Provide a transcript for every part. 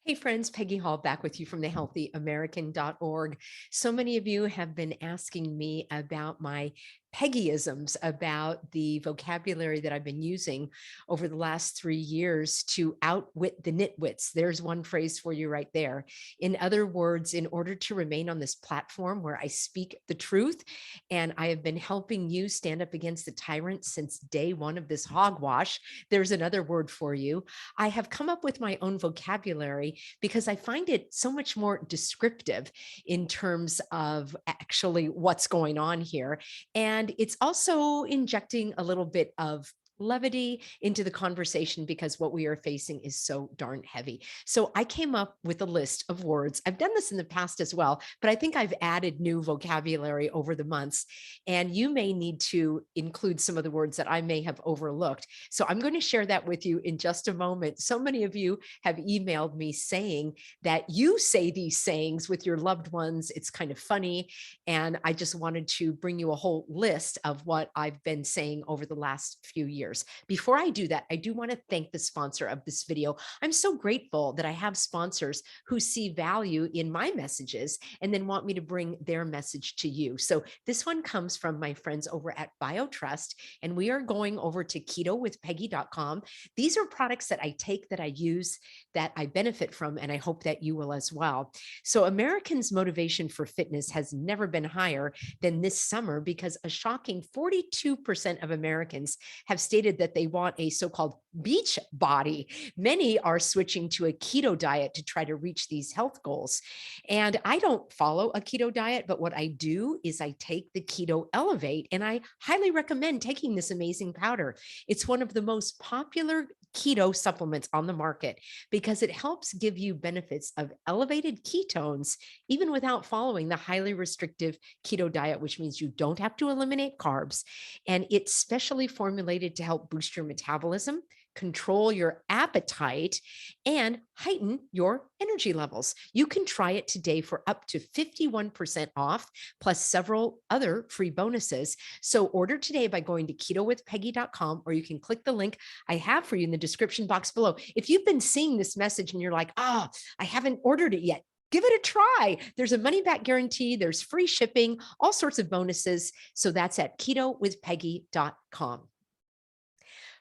Hey friends, Peggy Hall back with you from the healthyamerican.org. So many of you have been asking me about my Peggyisms, about the vocabulary that I've been using over the last 3 years to outwit the nitwits. There's one phrase for you right there. In other words, in order to remain on this platform where I speak the truth, and I have been helping you stand up against the tyrant since day one of this hogwash, there's another word for you. I have come up with my own vocabulary because I find it so much more descriptive in terms of actually what's going on here. And it's also injecting a little bit of levity into the conversation because what we are facing is so darn heavy. So I came up with a list of words. I've done this in the past as well, but I think I've added new vocabulary over the months, and you may need to include some of the words that I may have overlooked. So I'm going to share that with you in just a moment. So many of you have emailed me saying that you say these sayings with your loved ones. It's kind of funny. And I just wanted to bring you a whole list of what I've been saying over the last few years. Before I do that, I do want to thank the sponsor of this video. I'm so grateful that I have sponsors who see value in my messages and then want me to bring their message to you. So this one comes from my friends over at BioTrust, and we are going over to ketowithpeggy.com. These are products that I take, that I use, that I benefit from, and I hope that you will as well. So Americans' motivation for fitness has never been higher than this summer, because a shocking 42% of Americans have stated that they want a so-called beach body. Many are switching to a keto diet to try to reach these health goals. And I don't follow a keto diet, but what I do is I take the Keto Elevate, and I highly recommend taking this amazing powder. It's one of the most popular keto supplements on the market because it helps give you benefits of elevated ketones, even without following the highly restrictive keto diet, which means you don't have to eliminate carbs. And it's specially formulated to help boost your metabolism, control your appetite, and heighten your energy levels. You can try it today for up to 51% off, plus several other free bonuses. So order today by going to ketowithpeggy.com, or you can click the link I have for you in the description box below. If you've been seeing this message and you're like, I haven't ordered it yet, give it a try. There's a money back guarantee. There's free shipping, all sorts of bonuses. So that's at ketowithpeggy.com.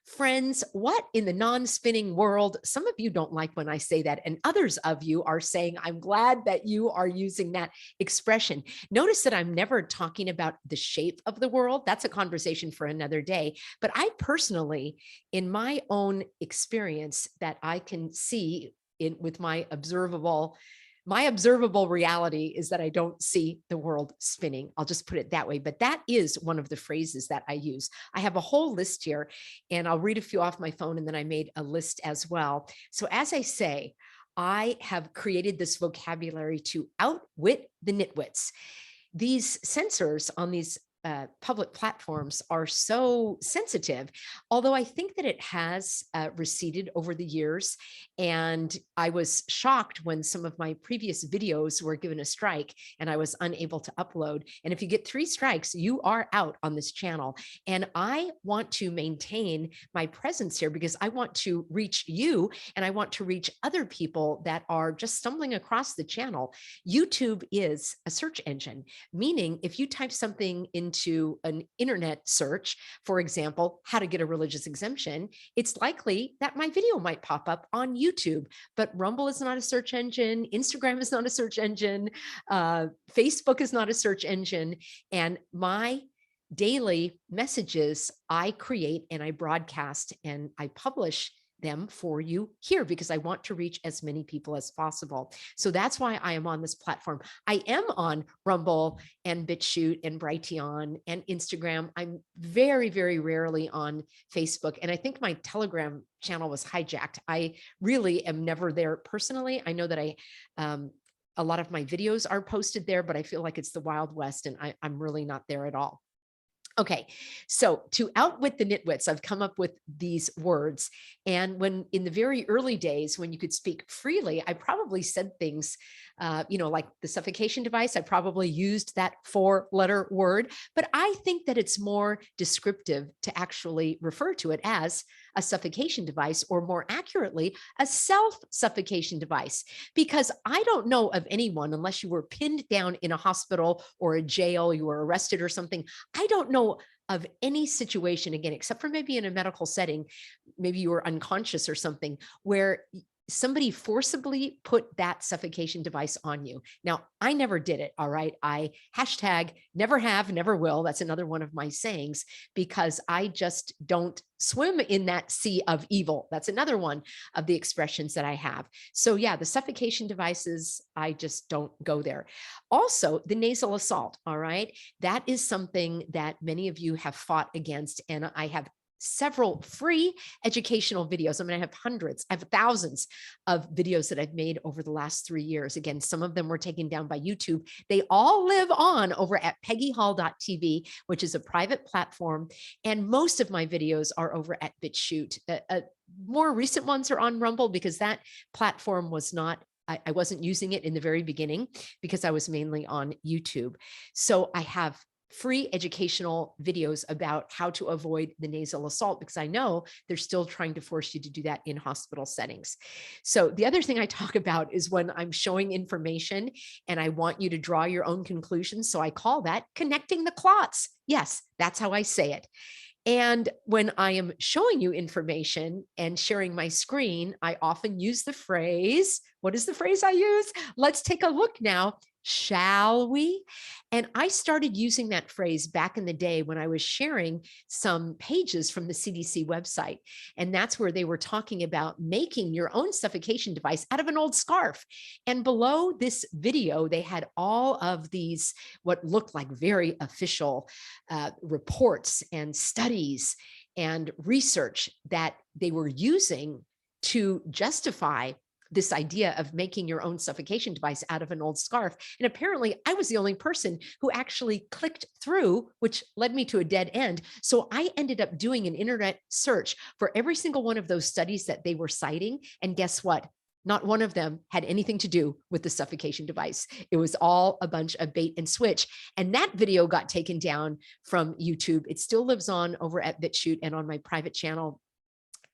Friends, what in the non-spinning world? Some of you don't like when I say that, and others of you are saying, I'm glad that you are using that expression. Notice that I'm never talking about the shape of the world. That's a conversation for another day. But I personally, in my own experience that I can see with my observable reality, is that I don't see the world spinning. I'll just put it that way. But that is one of the phrases that I use. I have a whole list here, and I'll read a few off my phone, and then I made a list as well. So as I say, I have created this vocabulary to outwit the nitwits. These censors on these public platforms are so sensitive, although I think that it has receded over the years. And I was shocked when some of my previous videos were given a strike and I was unable to upload. And if you get 3 strikes, you are out on this channel. And I want to maintain my presence here because I want to reach you, and I want to reach other people that are just stumbling across the channel. YouTube is a search engine, meaning if you type something into an internet search, for example, how to get a religious exemption, it's likely that my video might pop up on YouTube. But Rumble is not a search engine. Instagram is not a search engine. Facebook is not a search engine. And my daily messages I create and I broadcast and I publish them for you here because I want to reach as many people as possible. So that's why I am on this platform. I am on Rumble and BitChute and Brighteon and Instagram. I'm very, very rarely on Facebook. And I think my Telegram channel was hijacked. I really am never there personally. I know that a lot of my videos are posted there, but I feel like it's the Wild West, and I'm really not there at all. Okay, so to outwit the nitwits, I've come up with these words. And when in the very early days, when you could speak freely, I probably said things, like the suffocation device. I probably used that 4-letter word, but I think that it's more descriptive to actually refer to it as a suffocation device, or more accurately, a self-suffocation device. Because I don't know of anyone, unless you were pinned down in a hospital or a jail, you were arrested or something. I don't know of any situation, again, except for maybe in a medical setting, maybe you were unconscious or something, where somebody forcibly put that suffocation device on you. Now, I never did it. All right. I hashtag never have, never will. That's another one of my sayings, because I just don't swim in that sea of evil. That's another one of the expressions that I have. So yeah, the suffocation devices, I just don't go there. Also, the nasal assault. All right. That is something that many of you have fought against. And I have several free educational videos. I mean, I have hundreds, I have thousands of videos that I've made over the last 3 years. Again, some of them were taken down by YouTube. They all live on over at peggyhall.tv, which is a private platform. And most of my videos are over at BitChute. More recent ones are on Rumble, because that platform was not, I wasn't using it in the very beginning, because I was mainly on YouTube. So I have free educational videos about how to avoid the nasal assault, because I know they're still trying to force you to do that in hospital settings. So the other thing I talk about is when I'm showing information and I want you to draw your own conclusions. So I call that connecting the clots. Yes, that's how I say it. And when I am showing you information and sharing my screen, I often use the phrase, what is the phrase I use? Let's take a look now, shall we? And I started using that phrase back in the day when I was sharing some pages from the CDC website. And that's where they were talking about making your own suffocation device out of an old scarf. And below this video, they had all of these, what looked like very official reports and studies and research that they were using to justify this idea of making your own suffocation device out of an old scarf. And apparently I was the only person who actually clicked through, which led me to a dead end. So I ended up doing an internet search for every single one of those studies that they were citing. And guess what? Not one of them had anything to do with the suffocation device. It was all a bunch of bait and switch. And that video got taken down from YouTube. It still lives on over at BitChute and on my private channel.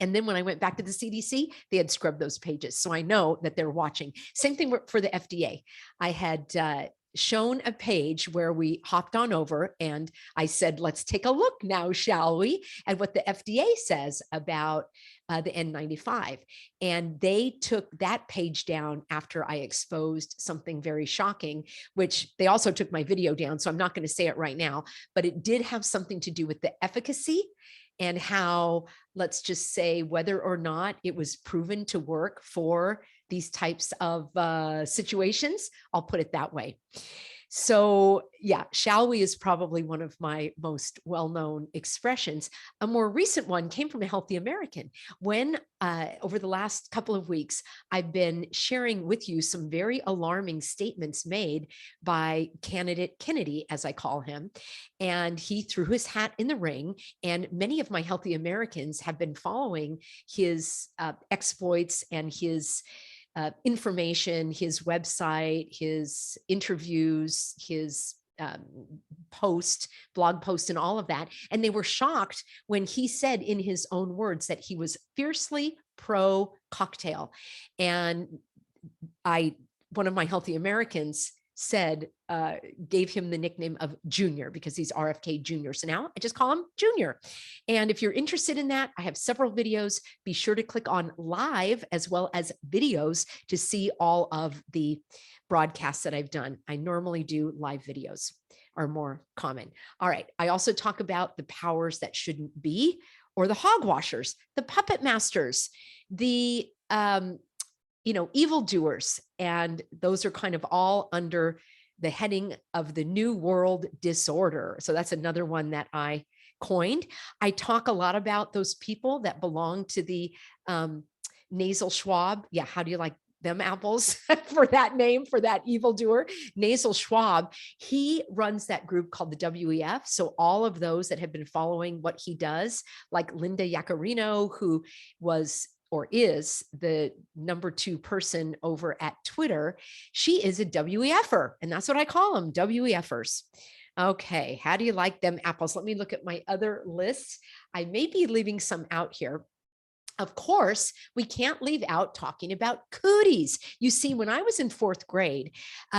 And then when I went back to the CDC, they had scrubbed those pages. So I know that they're watching. Same thing for the FDA. I had shown a page where we hopped on over and I said, let's take a look now, shall we? At what the FDA says about the N95. And they took that page down after I exposed something very shocking, which they also took my video down. So I'm not going to say it right now, but it did have something to do with the efficacy and how, let's just say, whether or not it was proven to work for these types of situations. I'll put it that way. So yeah, shall we is probably one of my most well-known expressions. A more recent one came from a Healthy American. When over the last couple of weeks, I've been sharing with you some very alarming statements made by candidate Kennedy, as I call him. And he threw his hat in the ring. And many of my Healthy Americans have been following his exploits and his information, his website, his interviews, his blog post, and all of that. And they were shocked when he said in his own words that he was fiercely pro cocktail. And one of my Healthy Americans said, gave him the nickname of Junior because he's RFK Jr. So now I just call him Junior. And if you're interested in that, I have several videos. Be sure to click on live as well as videos to see all of the broadcasts that I've done. I normally do live videos, are more common. All right. I also talk about the powers that shouldn't be, or the hogwashers, the puppet masters, the evildoers. And those are kind of all under the heading of the New World Disorder. So that's another one that I coined. I talk a lot about those people that belong to the nasal Schwab. Yeah, how do you like them apples for that name, for that evildoer? Nasal Schwab, he runs that group called the WEF. So all of those that have been following what he does, like Linda Yaccarino, who was or is the #2 person over at Twitter, she is a WEFer. And that's what I call them, WEFers. Okay, how do you like them apples? Let me look at my other lists. I may be leaving some out here. Of course, we can't leave out talking about cooties. You see, when I was in 4th grade,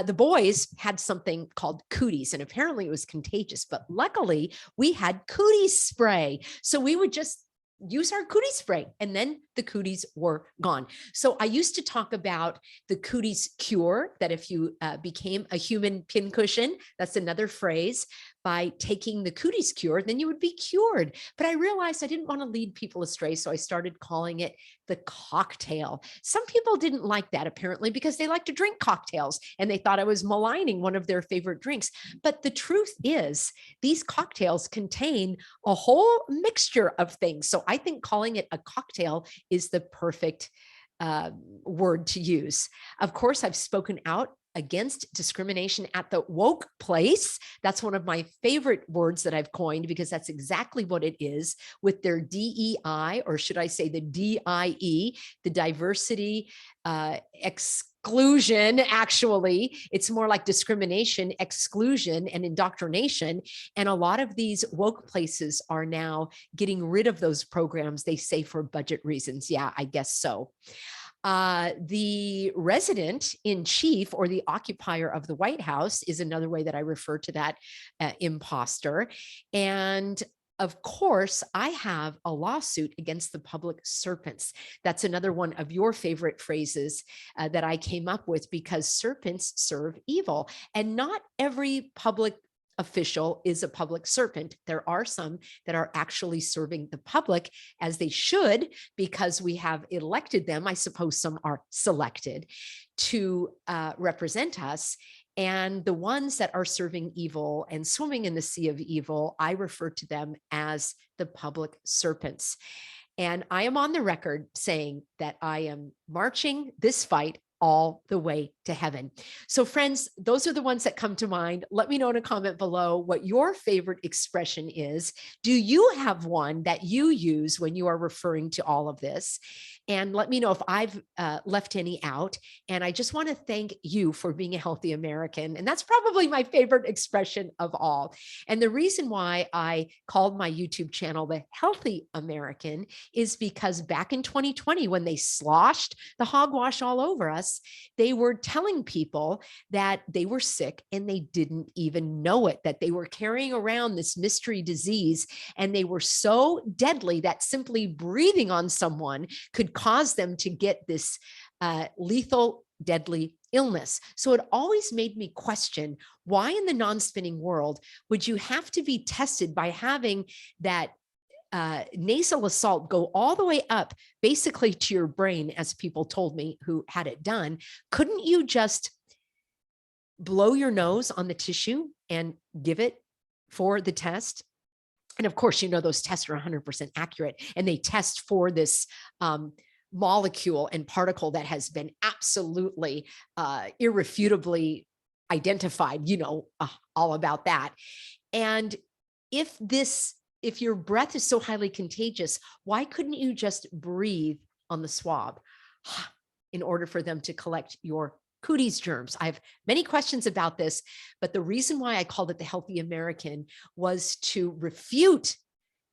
the boys had something called cooties, and apparently it was contagious, but luckily we had cooties spray. So we would just use our cootie spray, and then the cooties were gone. So I used to talk about the cooties cure, that if you became a human pincushion, that's another phrase, by taking the cooties cure, then you would be cured. But I realized I didn't want to lead people astray, so I started calling it the cocktail. Some people didn't like that, apparently, because they like to drink cocktails and they thought I was maligning one of their favorite drinks. But the truth is, these cocktails contain a whole mixture of things. So I think calling it a cocktail is the perfect word to use. Of course, I've spoken out against discrimination at the woke place. That's one of my favorite words that I've coined, because that's exactly what it is with their DEI, or should I say the DIE, the diversity exclusion. Actually, it's more like discrimination, exclusion, and indoctrination. And a lot of these woke places are now getting rid of those programs, they say, for budget reasons. Yeah, I guess so. The resident in chief, or the occupier of the White House, is another way that I refer to that imposter. And of course, I have a lawsuit against the public serpents. That's another one of your favorite phrases that I came up with, because serpents serve evil, and not every public official is a public serpent. There are some that are actually serving the public as they should, because we have elected them. I suppose some are selected to represent us. And the ones that are serving evil and swimming in the sea of evil, I refer to them as the public serpents. And I am on the record saying that I am marching this fight all the way to heaven. So friends, those are the ones that come to mind. Let me know in a comment below what your favorite expression is. Do you have one that you use when you are referring to all of this? And let me know if I've left any out. And I just want to thank you for being a healthy American. And that's probably my favorite expression of all. And the reason why I called my YouTube channel The Healthy American is because back in 2020, when they sloshed the hogwash all over us, they were telling people that they were sick and they didn't even know it, that they were carrying around this mystery disease, and they were so deadly that simply breathing on someone could cause them to get this lethal, deadly illness. So it always made me question, why in the non-spinning world would you have to be tested by having that nasal assault go all the way up basically to your brain, as people told me who had it done? Couldn't you just blow your nose on the tissue and give it for the test? And of course, you know, those tests are 100% accurate, and they test for this molecule and particle that has been absolutely irrefutably identified, you know, all about that. And if your breath is so highly contagious, why couldn't you just breathe on the swab in order for them to collect your cooties germs? I have many questions about this, but the reason why I called it The Healthy American was to refute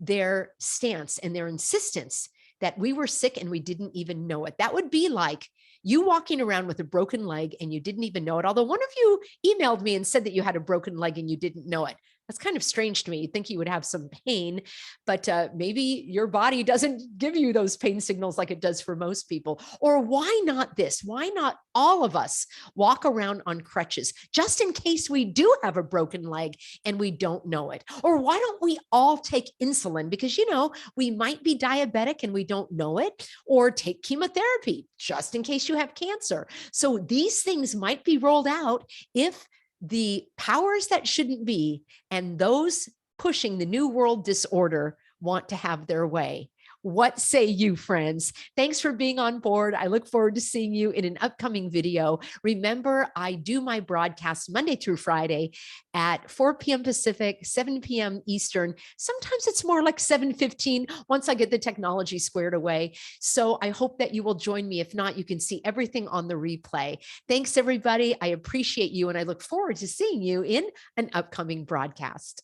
their stance and their insistence that we were sick and we didn't even know it. That would be like you walking around with a broken leg and you didn't even know it. Although one of you emailed me and said that you had a broken leg and you didn't know it. That's kind of strange to me. You'd think you would have some pain, but maybe your body doesn't give you those pain signals like it does for most people. Or why not this? Why not all of us walk around on crutches just in case we do have a broken leg and we don't know it? Or why don't we all take insulin? Because, you know, we might be diabetic and we don't know it, or take chemotherapy just in case you have cancer. So these things might be rolled out if the powers that shouldn't be and those pushing the new world disorder want to have their way. What say you, friends? Thanks for being on board. I look forward to seeing you in an upcoming video. Remember, I do my broadcast Monday through Friday at 4 p.m. Pacific, 7 p.m. Eastern. Sometimes it's more like 7:15 once I get the technology squared away. So I hope that you will join me. If not, you can see everything on the replay. Thanks, everybody. I appreciate you, and I look forward to seeing you in an upcoming broadcast.